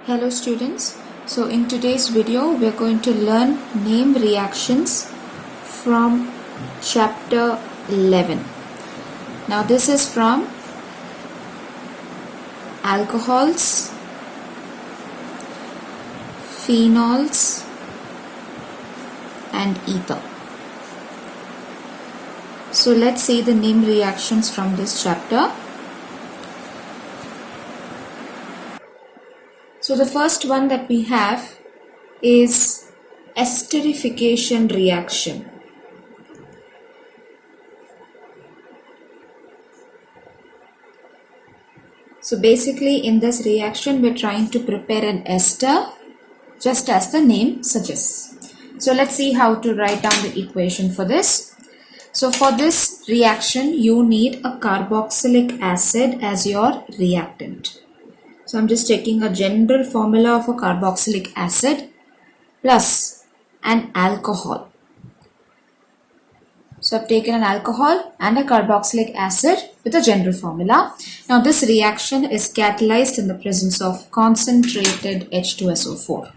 Hello students, so in today's video we are going to learn name reactions from chapter 11. Now this is from alcohols, phenols and ether. So let's see the name reactions from this chapter. So the first one that we have is esterification reaction. So basically in this reaction we're trying to prepare an ester just as the name suggests. So let's see how to write down the equation for this. So for this reaction you need a carboxylic acid as your reactant. So I'm just taking a general formula of a carboxylic acid plus an alcohol. So I've taken an alcohol and a carboxylic acid with a general formula. Now this reaction is catalyzed in the presence of concentrated H2SO4.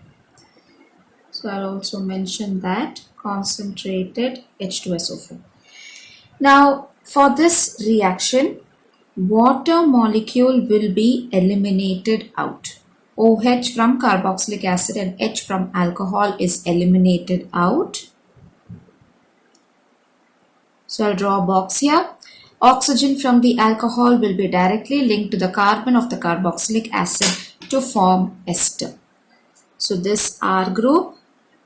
So I'll also mention that concentrated H2SO4. Now for this reaction, water molecule will be eliminated out. OH from carboxylic acid and H from alcohol is eliminated out. So I'll draw a box here. Oxygen from the alcohol will be directly linked to the carbon of the carboxylic acid to form ester. So this R group,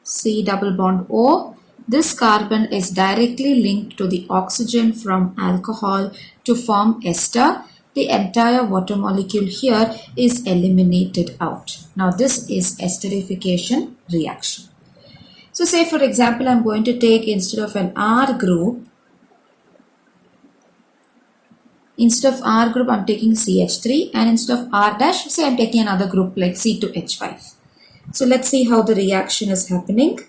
C double bond O, this carbon is directly linked to the oxygen from alcohol to form ester. The entire water molecule here is eliminated out. Now this is esterification reaction. So say for example I'm going to take instead of an R group, I'm taking CH3, and instead of R dash, say I'm taking another group like C2H5. So let's see how the reaction is happening.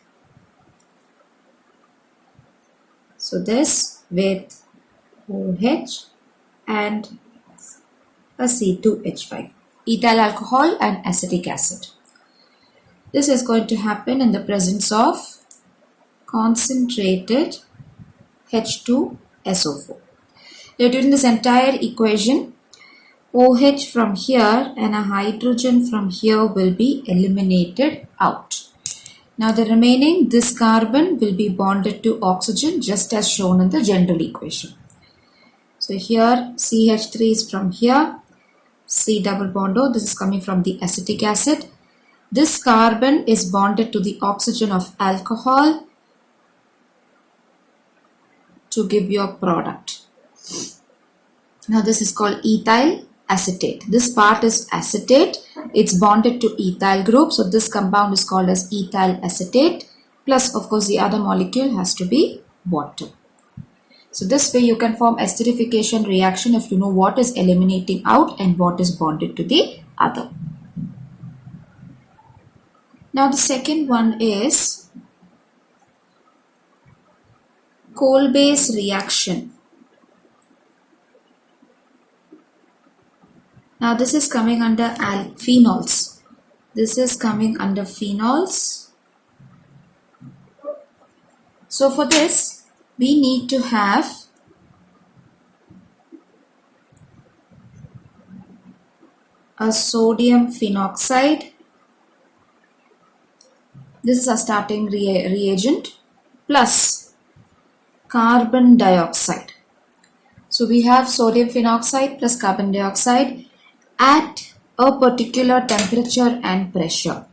So this with OH and a C2H5, ethyl alcohol and acetic acid. This is going to happen in the presence of concentrated H2SO4. Now during this entire equation, OH from here and a hydrogen from here will be eliminated out. Now the remaining, this carbon will be bonded to oxygen just as shown in the general equation. So here CH3 is from here, C double bond O, this is coming from the acetic acid. This carbon is bonded to the oxygen of alcohol to give you a product. Now this is called ethyl acetate. This part is acetate. It's bonded to ethyl group. So this compound is called as ethyl acetate. Plus of course the other molecule has to be water. So this way you can form esterification reaction if you know what is eliminating out and what is bonded to the other. Now the second one is coal-base reaction. Now this is coming under phenols. This is coming under phenols. So for this we need to have a sodium phenoxide. This is a starting reagent plus carbon dioxide. So we have sodium phenoxide plus carbon dioxide at a particular temperature and pressure.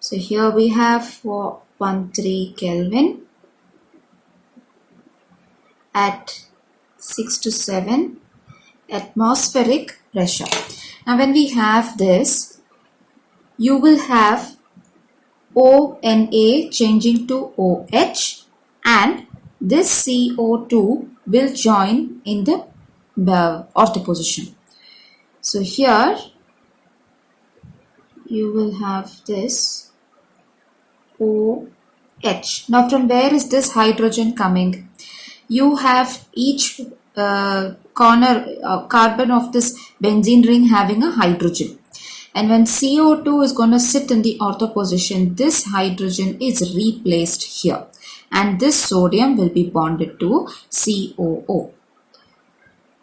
So here we have 413 Kelvin at 6 to 7 atmospheric pressure. Now when we have this, you will have ONA changing to OH and this CO2 will join in the ortho position. So here you will have this OH. Now from where is this hydrogen coming? You have each carbon of this benzene ring having a hydrogen. And when CO2 is going to sit in the ortho position, this hydrogen is replaced here. And this sodium will be bonded to COO.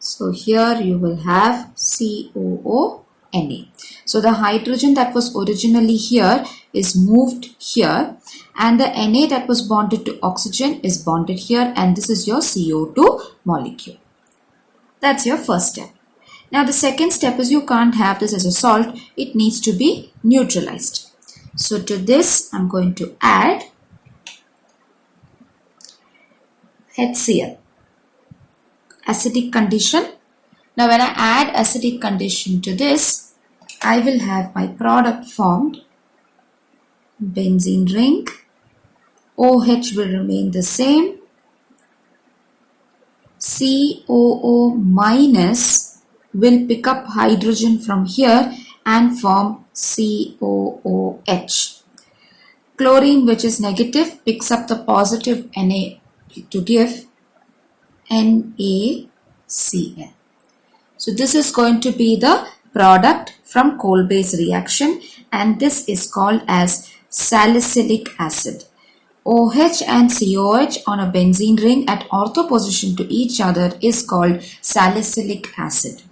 So here you will have COO Na. So the hydrogen that was originally here is moved here, and the Na that was bonded to oxygen is bonded here, and this is your CO2 molecule. That's your first step. Now the second step is you can't have this as a salt, it needs to be neutralized. So to this I'm going to add HCl, acidic condition. Now when I add acidic condition to this, I will have my product formed, benzene ring, OH will remain the same, COO minus will pick up hydrogen from here and form COOH. Chlorine, which is negative, picks up the positive Na to give NaCl. So this is going to be the product from coal-base reaction, and this is called as salicylic acid. OH and COH on a benzene ring at ortho position to each other is called salicylic acid.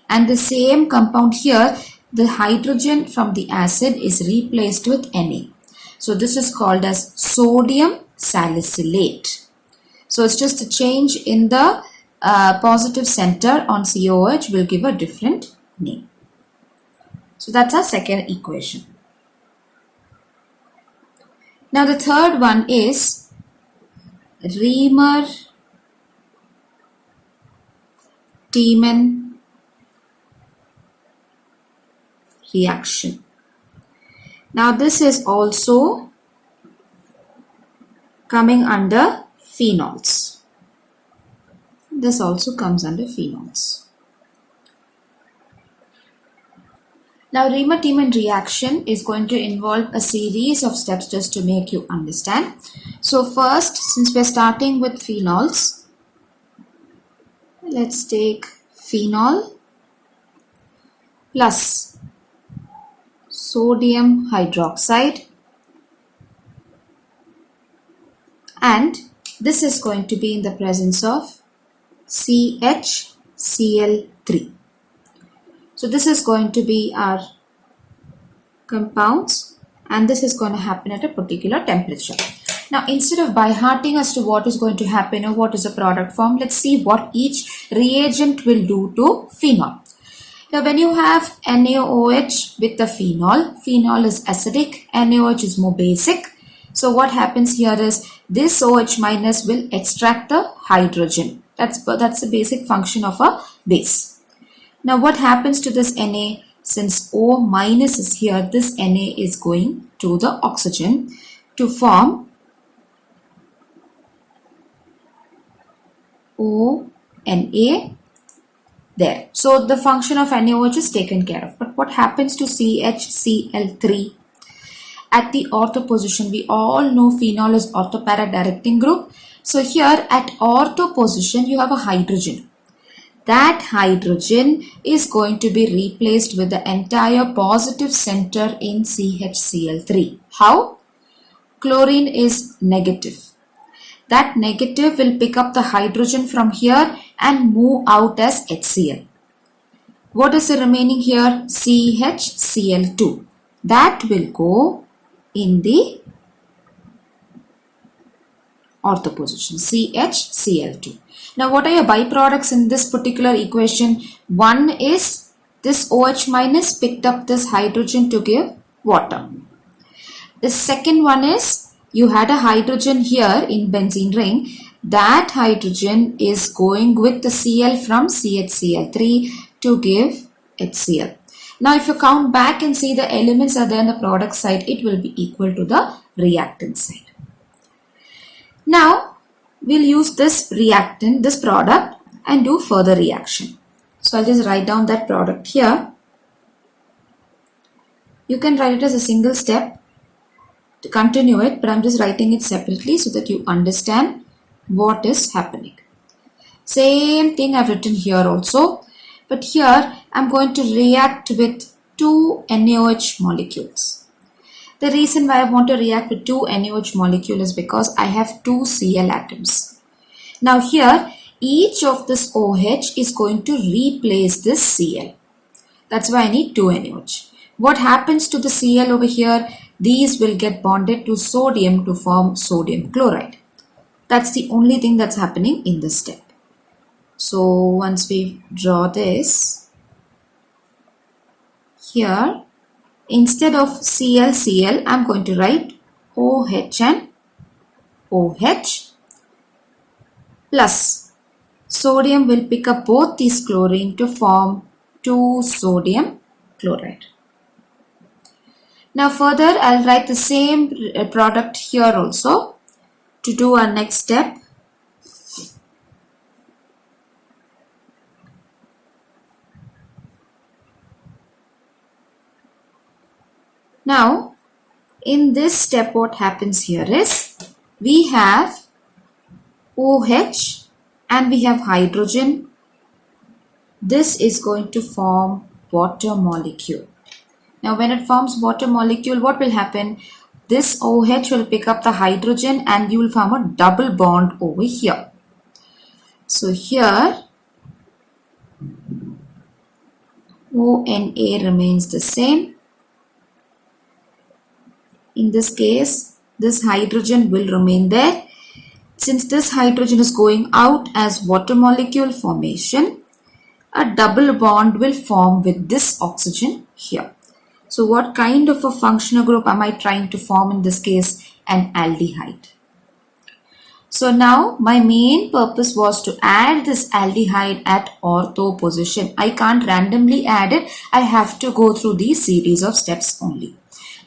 And the same compound here, the hydrogen from the acid is replaced with Na. So this is called as sodium salicylate. So it's just a change in the positive center on COH will give a different name. So that's our second equation. Now the third one is Rhema-Tiemann reaction. Now this is also coming under phenols. This also comes under phenols. Now Rhema-Tiemann reaction is going to involve a series of steps just to make you understand. So first, since we're starting with phenols, let's take phenol plus sodium hydroxide, and this is going to be in the presence of CHCl3. So this is going to be our compounds, and this is going to happen at a particular temperature. Now instead of by hearting as to what is going to happen or what is the product form, let's see what each reagent will do to phenol. Now when you have NaOH with the phenol, phenol is acidic, NaOH is more basic. So what happens here is this OH minus will extract the hydrogen. That's the basic function of a base. Now what happens to this Na? Since O minus is here, this Na is going to the oxygen to form ONA there. So the function of NaOH is taken care of. But what happens to CHCl3? At the ortho position, we all know phenol is orthopara directing group. So here at ortho position, you have a hydrogen. That hydrogen is going to be replaced with the entire positive center in CHCl3. How? Chlorine is negative. That negative will pick up the hydrogen from here and move out as HCl. What is the remaining here? CHCl2. That will go in the ortho position, CHCl2. Now what are your byproducts in this particular equation? One is this OH minus picked up this hydrogen to give water. The second one is you had a hydrogen here in benzene ring. That hydrogen is going with the Cl from CHCl3 to give HCl. Now if you count back and see the elements are there in the product side, it will be equal to the reactant side. Now we'll use this reactant, this product, and do further reaction. So I'll just write down that product here. You can write it as a single step to continue it, but I'm just writing it separately so that you understand what is happening. Same thing I've written here also, but here I'm going to react with two NaOH molecules. The reason why I want to react with two NaOH molecule is because I have two Cl atoms. Now here, each of this OH is going to replace this Cl. That's why I need two NaOH. What happens to the Cl over here? These will get bonded to sodium to form sodium chloride. That's the only thing that's happening in this step. So once we draw this, here, instead of Cl, I'm going to write OH and OH plus sodium will pick up both these chlorine to form 2 sodium chloride. Now further, I'll write the same product here also to do our next step. Now, in this step, what happens here is we have OH and we have hydrogen. This is going to form water molecule. Now, when it forms water molecule, what will happen? This OH will pick up the hydrogen and you will form a double bond over here. So, here ONA remains the same. In this case, this hydrogen will remain there. Since this hydrogen is going out as water molecule formation, a double bond will form with this oxygen here. So what kind of a functional group am I trying to form in this case? An aldehyde. So now my main purpose was to add this aldehyde at ortho position. I can't randomly add it. I have to go through these series of steps only.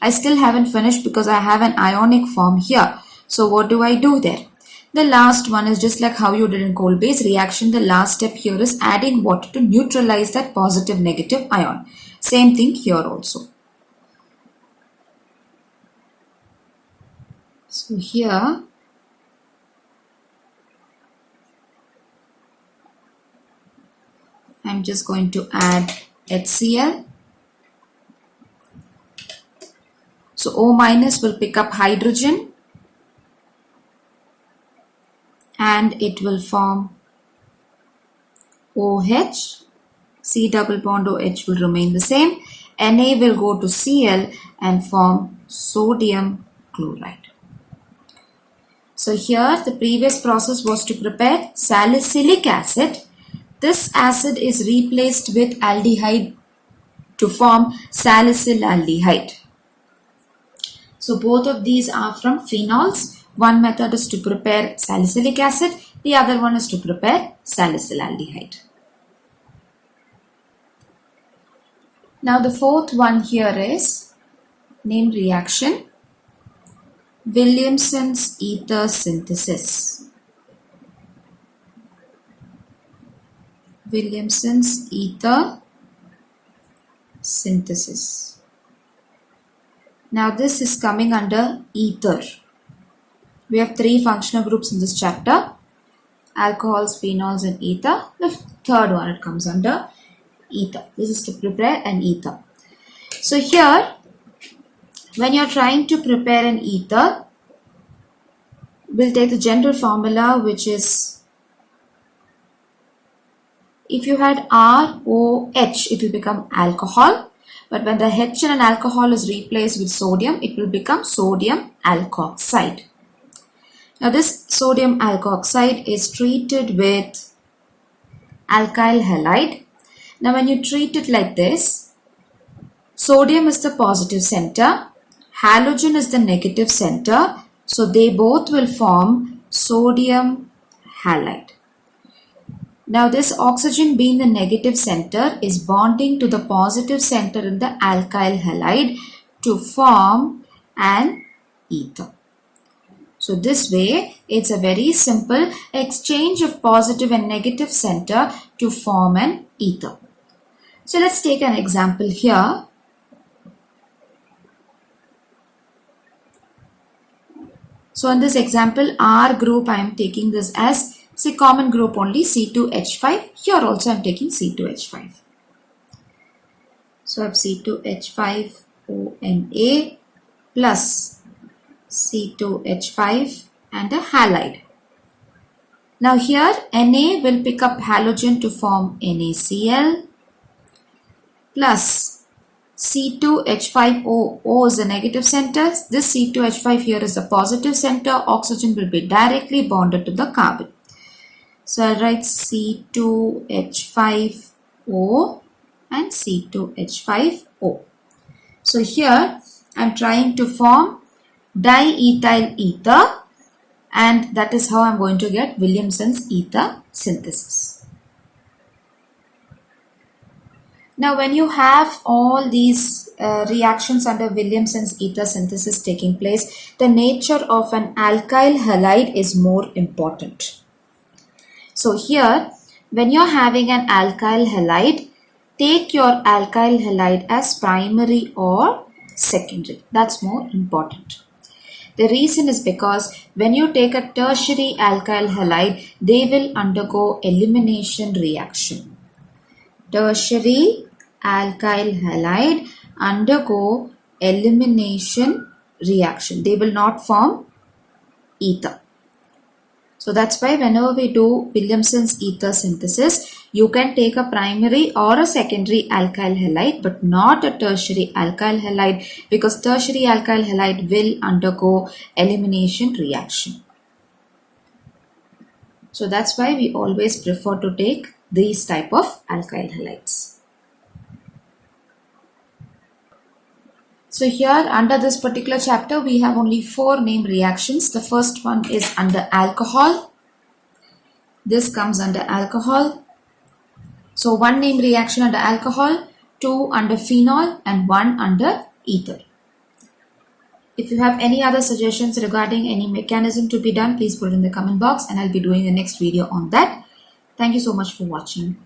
I still haven't finished because I have an ionic form here. So what do I do there? The last one is just like how you did in cold base reaction. The last step here is adding water to neutralize that positive negative ion. Same thing here also. So here I'm just going to add HCl. So O minus will pick up hydrogen and it will form OH. C double bond OH will remain the same. Na will go to Cl and form sodium chloride. So here the previous process was to prepare salicylic acid. This acid is replaced with aldehyde to form salicylaldehyde. So both of these are from phenols. One method is to prepare salicylic acid. The other one is to prepare salicylaldehyde. Now the fourth one here is named reaction Williamson's ether synthesis. Williamson's ether synthesis. Now this is coming under ether. We have three functional groups in this chapter: alcohols, phenols and ether. The third one it comes under ether. This is to prepare an ether. So here when you are trying to prepare an ether, we'll take the general formula, which is if you had ROH, it will become alcohol. But when the H in an alcohol is replaced with sodium, it will become sodium alkoxide. Now this sodium alkoxide is treated with alkyl halide. Now when you treat it like this, sodium is the positive center, halogen is the negative center. So they both will form sodium halide. Now this oxygen being the negative center is bonding to the positive center in the alkyl halide to form an ether. So this way it's a very simple exchange of positive and negative center to form an ether. So let's take an example here. So in this example, R group I am taking this as say common group only C2H5. Here also I am taking C2H5. So I have C2H5ONa plus C2H5 and a halide. Now here Na will pick up halogen to form NaCl plus C2H5O. O is the negative center. This C2H5 here is the positive center. Oxygen will be directly bonded to the carbon. So I'll write C2H5O and C2H5O. So here I'm trying to form diethyl ether, and that is how I'm going to get Williamson's ether synthesis. Now when you have all these reactions under Williamson's ether synthesis taking place, the nature of an alkyl halide is more important. So here, when you're having an alkyl halide, take your alkyl halide as primary or secondary. That's more important. The reason is because when you take a tertiary alkyl halide, they will undergo elimination reaction. Tertiary alkyl halide undergo elimination reaction. They will not form ether. So that's why whenever we do Williamson's ether synthesis, you can take a primary or a secondary alkyl halide, but not a tertiary alkyl halide, because tertiary alkyl halide will undergo elimination reaction. So that's why we always prefer to take these type of alkyl halides. So here under this particular chapter, we have only 4 named reactions. The first one is under alcohol. This comes under alcohol. So 1 named reaction under alcohol, 2 under phenol, and 1 under ether. If you have any other suggestions regarding any mechanism to be done, please put it in the comment box and I'll be doing the next video on that. Thank you so much for watching.